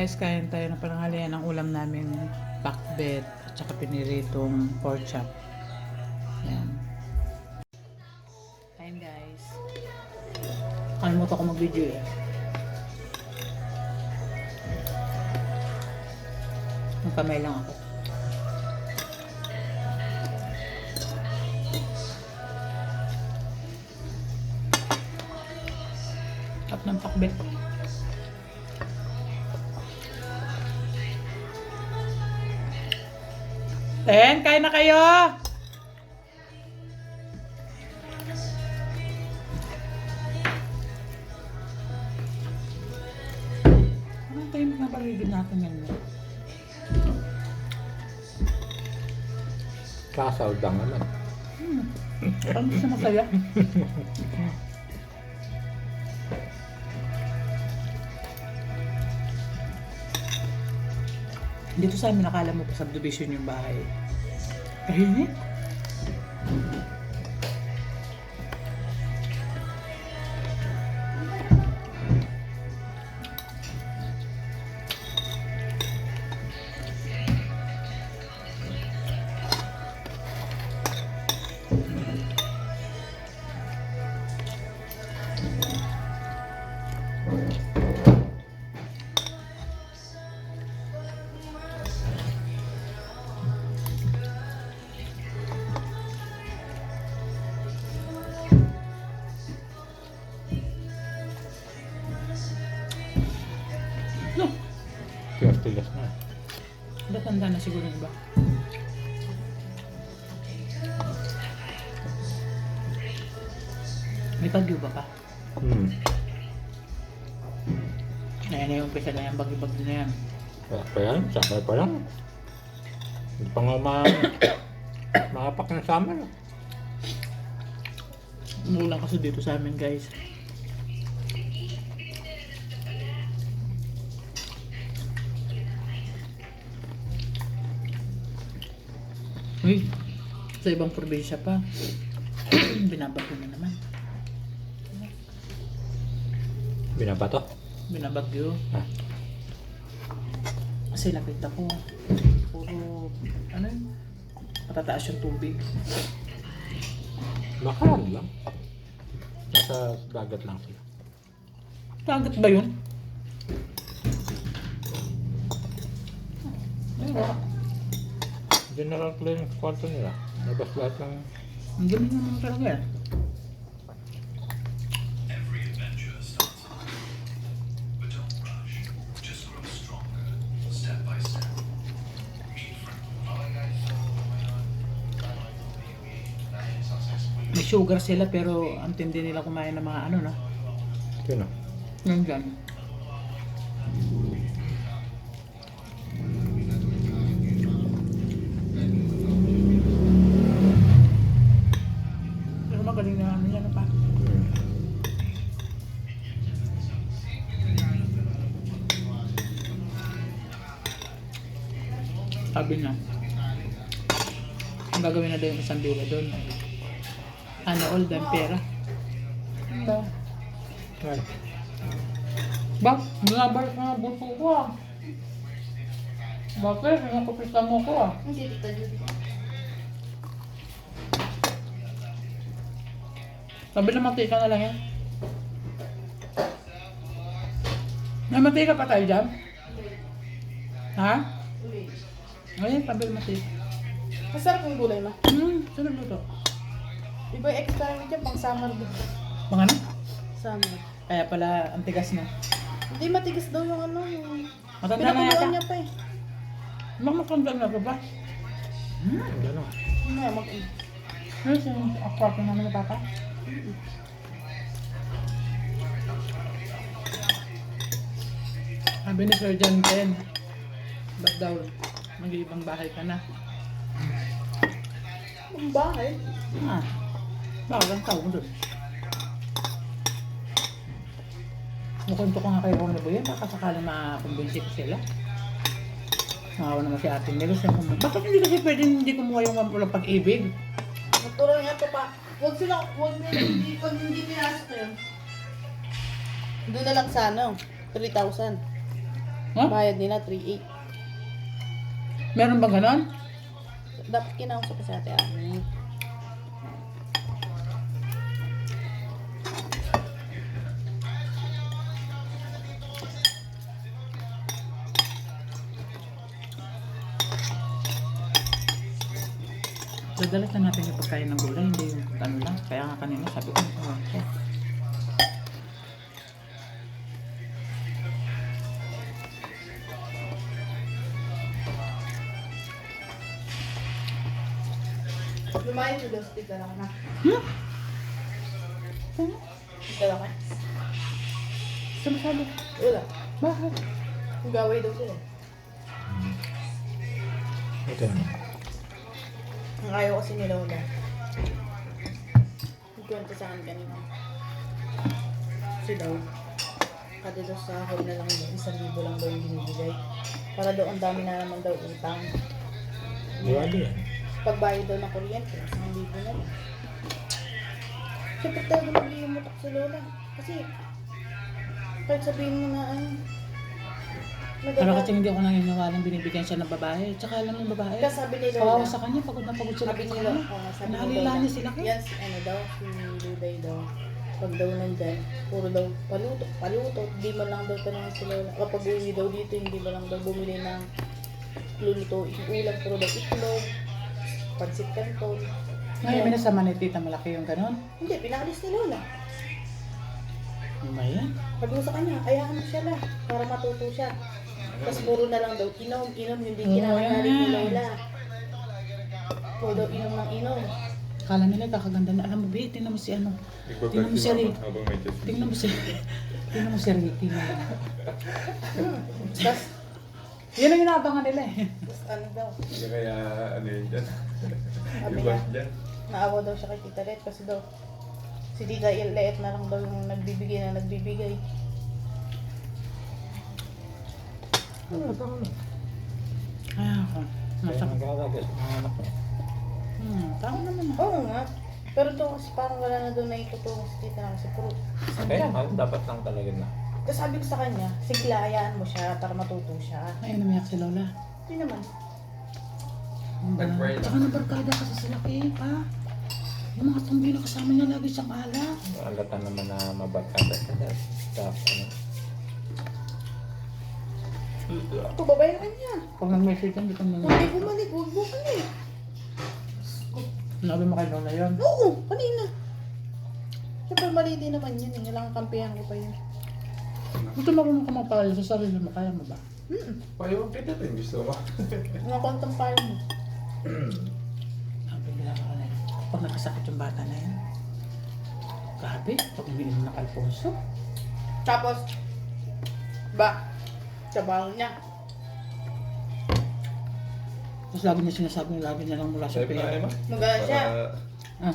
guys, kain tayo ng pananghalian. Ang ulam namin, pakbet at saka piniritong pork chop. Yan. Kain guys. Kalimutan ko mag-video eh. Magkamay lang ako. Tap ng pakbet. Ten, kain na kayo! Anong tayo na paligid natin yan? Kasawdang naman. Parang gusto masaya. Dito sa amin, nakala mo pa subdivision yung bahay. Kahinit. No. Tigas na. Datanda na siguro yung iba. May bagyo ba pa? Ayan na yung umpisa na yan, bagyo-bagyo na yan. Wala pa yan, summer pa lang. Hindi pa nga makapak ng summer. Umulan kasi dito sa amin guys. Uy, sa ibang probinsya pa. Binabagyo na naman. Binabato? Binabagyo. Ah. Kasi nakita ko, puro, ano yun? Matataas yung tubig. Makaran lang. Nasa dagat lang sila. Dagat ba yun? Ay, wala. General clearance kwarto nila. Nabas lahat ng... Ang galing naman talaga yan. May sugar sila pero ang tindi nila kumain ng mga ano na. Sino? Yan dyan. Pero magaling na ano yan pa. Sabi niya, ang gagawin na daw yung isang bila doon. Ano, all done pera. Ano? Ay, Bak, binabalik na ang buto ko ah. Bakit? Pinakapista mo ko ah. Hindi dito, dito. Sabi na mantika na lang yan. May mantika pa tayo dyan? Ha? Uli. Ayun, sabi na mantika. Masarap yung gulay ma. Sarap mo to. Iba yung experiment yan pang summer din. Mga ano? Summer. Kaya pala, ang tigas na. Hindi matigas daw yung ano. Yung... Matanda na Pinakuluan yata. niya pa eh. Mamakanda na pa ba? gano'n. Ano mag... Ano yung akwarto naman na papa? Sabi ni Sir John Ken, ba't daw mag-iibang bahay ka na? Ang bahay. Bakit ang tawag doon? Nakunto ko nga kay Ron na Buyan, baka sakaling makakumbinsi ko sila. Nangawa naman si Ate Nelo. Bakit hindi kasi pwede hindi kumuha yung walang pag-ibig? Natural nga ito pa. Huwag sila, huwag nila, hindi, pag hindi pinasok yun. Doon na lang sa ano, 3,000. Ha? Bayad nila 3,800. Meron ba ganon? Dapat kinausap ko sa ate Ami. Dadalas na natin yung pagkain ng gulay, hindi yung ano lang. Kaya nga kanina sabi ko, oh, siya. Lumayan ko daw, stick ka lang na. Stick ka lang na. Sumasali. Wala. Bakit? Gaway daw sila. Ito na. Ang ayaw kasi nila wala. Nagkwento sa akin kanina. Kasi daw, kada daw sa hall na lang yun, 1,000 lang daw yung binibigay. Para daw ang dami na naman daw utang. Diwali yan. Pagbayad daw ng kuryente, 1,000 na lang. Siyempre talaga mag-iumutok si Lola. Kasi, kahit sabihin mo na ano, Pero kasi hindi ako naniniwalang binibigyan siya ng babae. Tsaka alam mo yung babae. Kasi sabi ni Kawawa Lola, sa kanya, pagod na pagod sila sabi sa ni kanya. Lola, sabi ni Nahalila Lola, niya sila. yan si ano daw, si Luday daw. Pag daw nandyan, puro daw paluto, di mo lang daw tanong si Lola. Kapag uwi daw dito, hindi mo lang daw bumili ng luluto, ulam, puro daw itlog, pansit canton. Ngayon, minasama ni tita malaki yung ganon. Hindi, pinakalis ni Lola. Ano ba yan? Sabi ko sa kanya, ayahan mo siya lang, para matuto siya. Tapos puro na lang daw, inom, hindi kinakanalit ni Lola. Puro daw inom ng inom. Akala nila kakaganda na. Alam mo, Bi, tingnan mo si ano. Tingnan mo si Rick. Tingnan mo si... Tingnan mo si Ricky na. Tapos, Yan ang inaabangan nila eh. ano daw, Hindi kaya ano yun dyan? sabi Yung niya, bus dyan? naawa daw siya kay Tita Let kasi daw, si Tita Let na lang daw yung nagbibigay. Kaya ako. Kaya Nasa... nagkakagas mga anak mo. Tama naman. Oo nga. Pero daw kasi parang wala na daw naitutulong si Tita kasi puro. Okay, dapat lang talaga na. Tapos sabi ko sa kanya, sigla, hayaan mo siya para matuto siya. Ay, namiyak si Lola. Hindi naman. Nag-pray lang. Tsaka nabarkada kasi sila kay pa. Yung mga tumbilo kasama niya lagi siyang ala. Alata naman na mabarkada ka sa staff. Ano? Ito, babayaran niya. Pag nag-message yan, di ko nang... Huwag bumalik, huwag bumalik. Sinabi mo kay Lola yun. Oo, kanina. Siyempre mali din naman yun eh. Kailangan kampihan ko pa yun. Gusto marunong ka mapalala sa sarili mo, kaya mo ba? Payo, kita din gusto mo. Mga contemplate mo. Sabi nila ako na yun. Pag nagkasakit yung bata na yun. Grabe, pag umiinom ng Alfonso. Tapos, trabaho niya. Tapos lagi niya sinasabi, lagi niya lang mula sa Sabi na, pera. Emma? Magawa siya. Para